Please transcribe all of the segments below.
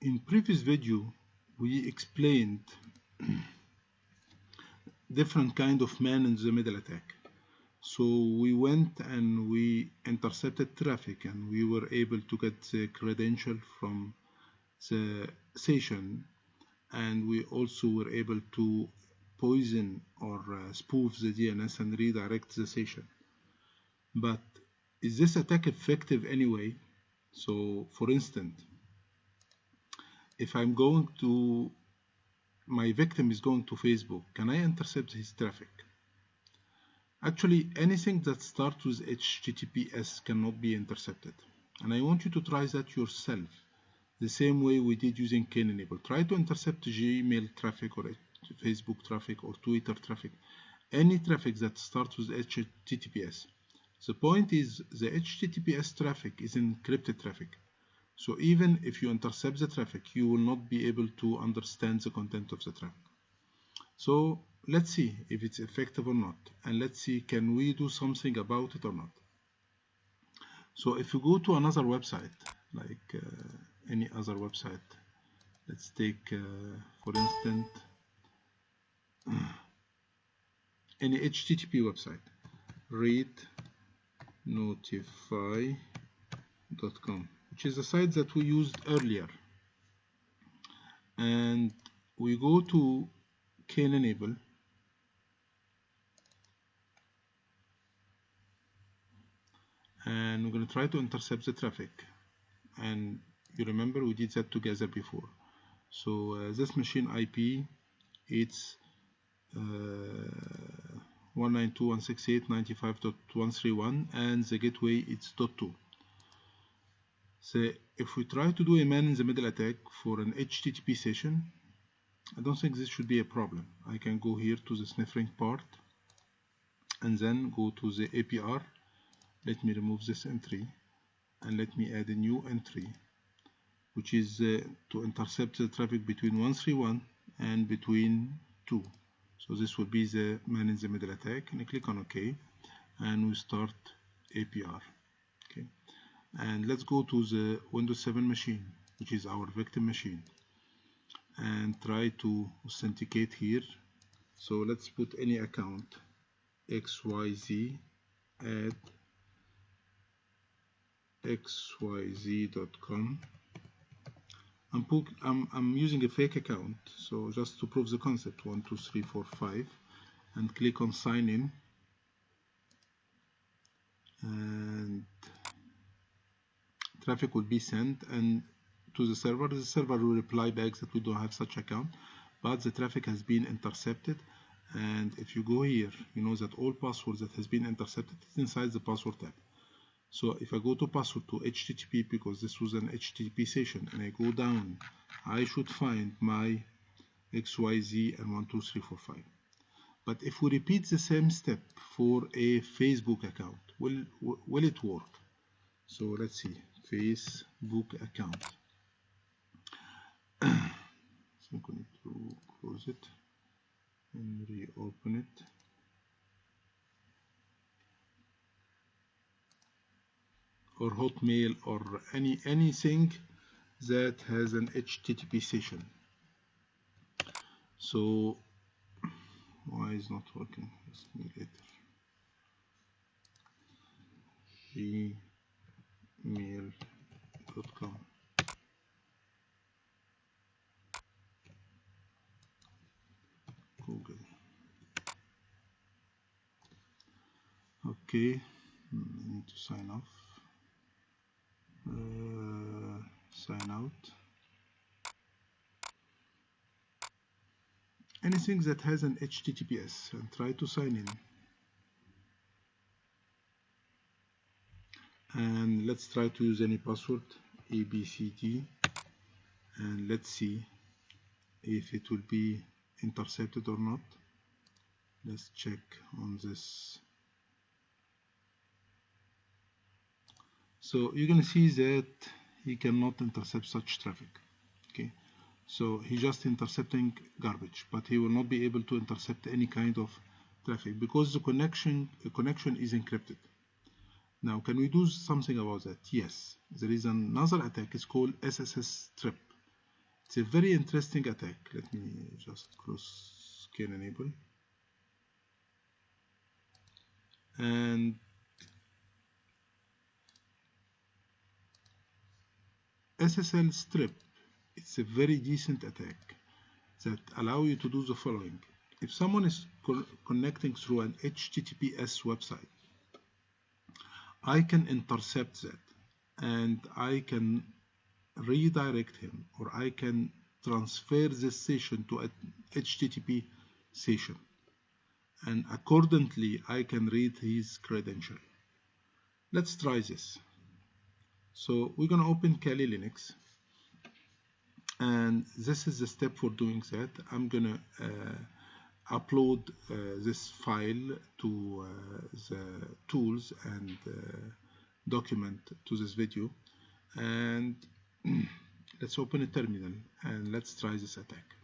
In previous video we explained different kind of man-in-the-middle attack. So we went and we intercepted traffic, and we were able to get the credential from the session, and we also were able to poison or spoof the DNS and redirect the session. But is this attack effective anyway? So for instance, if I'm going to, my victim is going to Facebook, can I intercept his traffic? Actually, anything that starts with HTTPS cannot be intercepted. And I want you to try that yourself, the same way we did using Kane-enable. Try to intercept Gmail traffic or Facebook traffic or Twitter traffic, any traffic that starts with HTTPS. The point is the HTTPS traffic is encrypted traffic. So even if you intercept the traffic, you will not be able to understand the content of the traffic. So let's see if it's effective or not, and let's see can we do something about it or not. So if you go to another website, like any other website, let's take for instance any HTTP website, readnotify.com, which is a site that we used earlier, and we go to Kane-enable, and we're going to try to intercept the traffic. And you remember we did that together before. So this machine IP, it's 192.168.95.131, and the gateway it's .2. So if we try to do a man-in-the-middle attack for an HTTP session, I don't think this should be a problem. I can go here to the sniffing part and then go to the APR. Let me remove this entry and let me add a new entry, which is to intercept the traffic between 131 and between 2. So this will be the man-in-the-middle attack, and I click on OK, and we start APR. Okay, and let's go to the Windows 7 machine, which is our victim machine, and try to authenticate here. So let's put any account, xyz at xyz.com. I'm using a fake account, so just to prove the concept, 1 2 3 4 5, and click on sign in, and traffic will be sent and to the server. The server will reply back that we don't have such account, but the traffic has been intercepted. And if you go here, you know that all passwords that has been intercepted is inside the password tab. So if I go to password to HTTP, because this was an HTTP session, and I go down, I should find my XYZ and 1 2 3 4 5. But if we repeat the same step for a Facebook account, will it work? So let's see, Facebook account. So I'm going to close it and reopen it. Or Hotmail, or anything that has an HTTP session. So why is not working? Let's see later. gmail.com. Google. Okay, I need to sign off. Sign out. Anything that has an HTTPS, and try to sign in. And let's try to use any password, ABCD, and let's see if it will be intercepted or not. Let's check on this. So you're gonna see that he cannot intercept such traffic. Okay, so he's just intercepting garbage, but he will not be able to intercept any kind of traffic because the connection is encrypted. Now, can we do something about that? Yes, there is another attack. It's called SSL Stip. It's a very interesting attack. Let me just close scan enable. And SSL Strip, it's a very decent attack that allow you to do the following. If someone is connecting through an HTTPS website, I can intercept that and I can redirect him, or I can transfer this session to an HTTP session, and accordingly I can read his credential. Let's try this. So we're going to open Kali Linux, and this is the step for doing that. I'm going to upload this file to the tools and document to this video, and let's open a terminal and let's try this attack.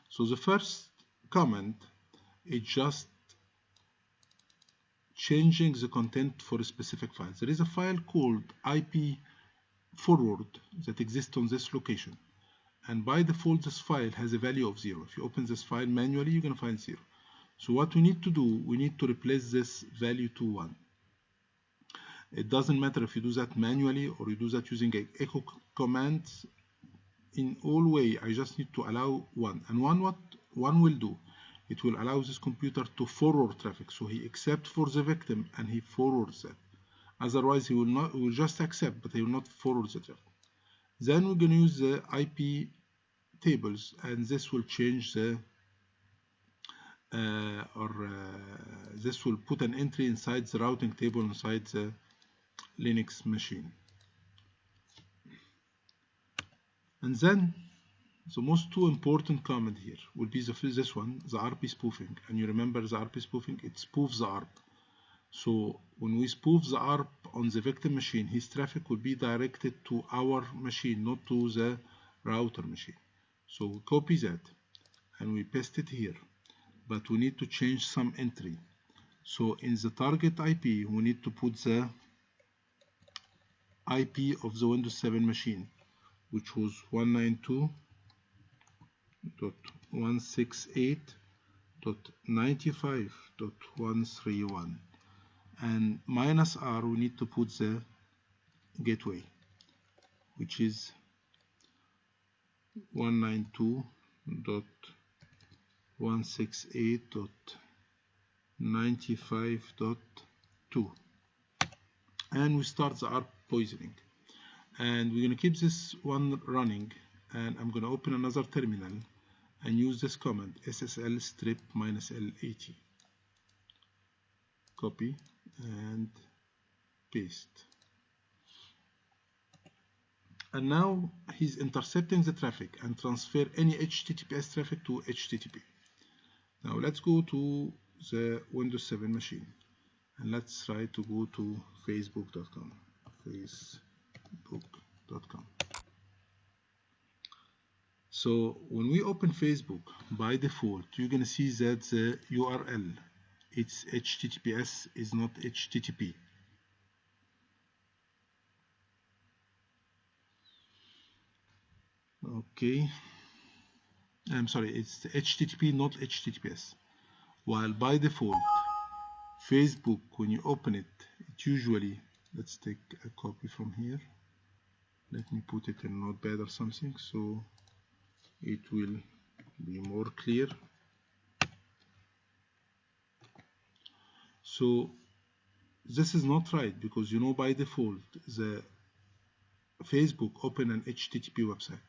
So the first command is just changing the content for a specific file. There is a file called IP forward that exists on this location, and by default this file has a value of 0. If you open this file manually, you're going to find 0. So what we need to do, we need to replace this value to 1. It doesn't matter if you do that manually or you do that using an echo command. In all way, I just need to allow 1. And what 1 will do, it will allow this computer to forward traffic. So he accepts for the victim and he forwards that. Otherwise, he will just accept, but he will not forward the traffic. Then we're going to use the IP tables, and this will change the this will put an entry inside the routing table inside the Linux machine. And then the most two important command here will be this one, the RP spoofing. And you remember the RP spoofing, it spoofs the ARP. So when we spoof the ARP on the victim machine, his traffic will be directed to our machine, not to the router machine. So we copy that and we paste it here, but we need to change some entry. So in the target IP, we need to put the IP of the Windows 7 machine, which was 192.168.95.131, and -R we need to put the gateway, which is 192.168.95.2, and we start the ARP poisoning. And we're going to keep this one running, and I'm going to open another terminal and use this command, SSL Strip -L80. Copy and paste. And now he's intercepting the traffic and transfer any HTTPS traffic to HTTP. Now let's go to the Windows 7 machine, and let's try to go to facebook.com. Facebook.com. So when we open Facebook, by default you're going to see that the URL, it's HTTPS, is not HTTP. Okay, I'm sorry, it's HTTP, not HTTPS. While by default Facebook, when you open it, it usually, let's take a copy from here. Let me put it in Notepad or something so it will be more clear. So this is not right, because you know by default the Facebook open an HTTP website.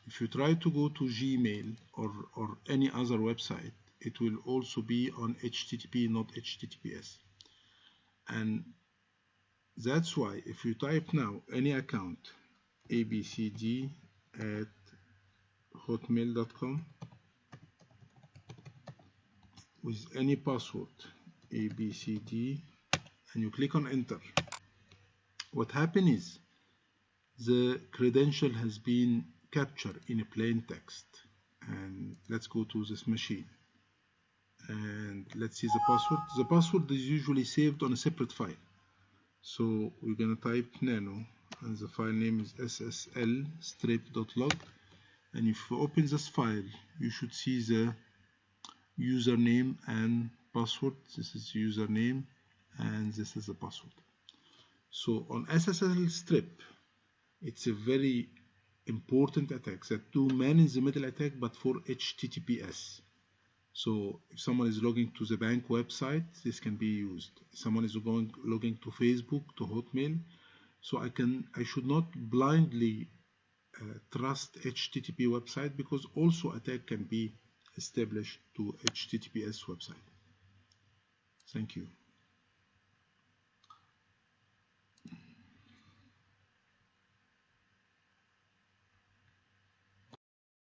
If you try to go to Gmail or any other website, it will also be on HTTP, not HTTPS. And that's why if you type now any account, abcd@hotmail.com, with any password, abcd, and you click on enter, what happens is the credential has been captured in a plain text. And let's go to this machine and let's see the password. The password is usually saved on a separate file. So we're going to type nano and the file name is SSL Stip.log. And if you open this file, you should see the username and password. This is the username and this is the password. So on SSL Strip, it's a very important attack that do man-in-the-middle attack, but for HTTPS. So if someone is logging to the bank website, this can be used. If someone is logging to Facebook, to Hotmail, so I should not blindly trust HTTP website, because also attack can be established to HTTPS website. Thank you.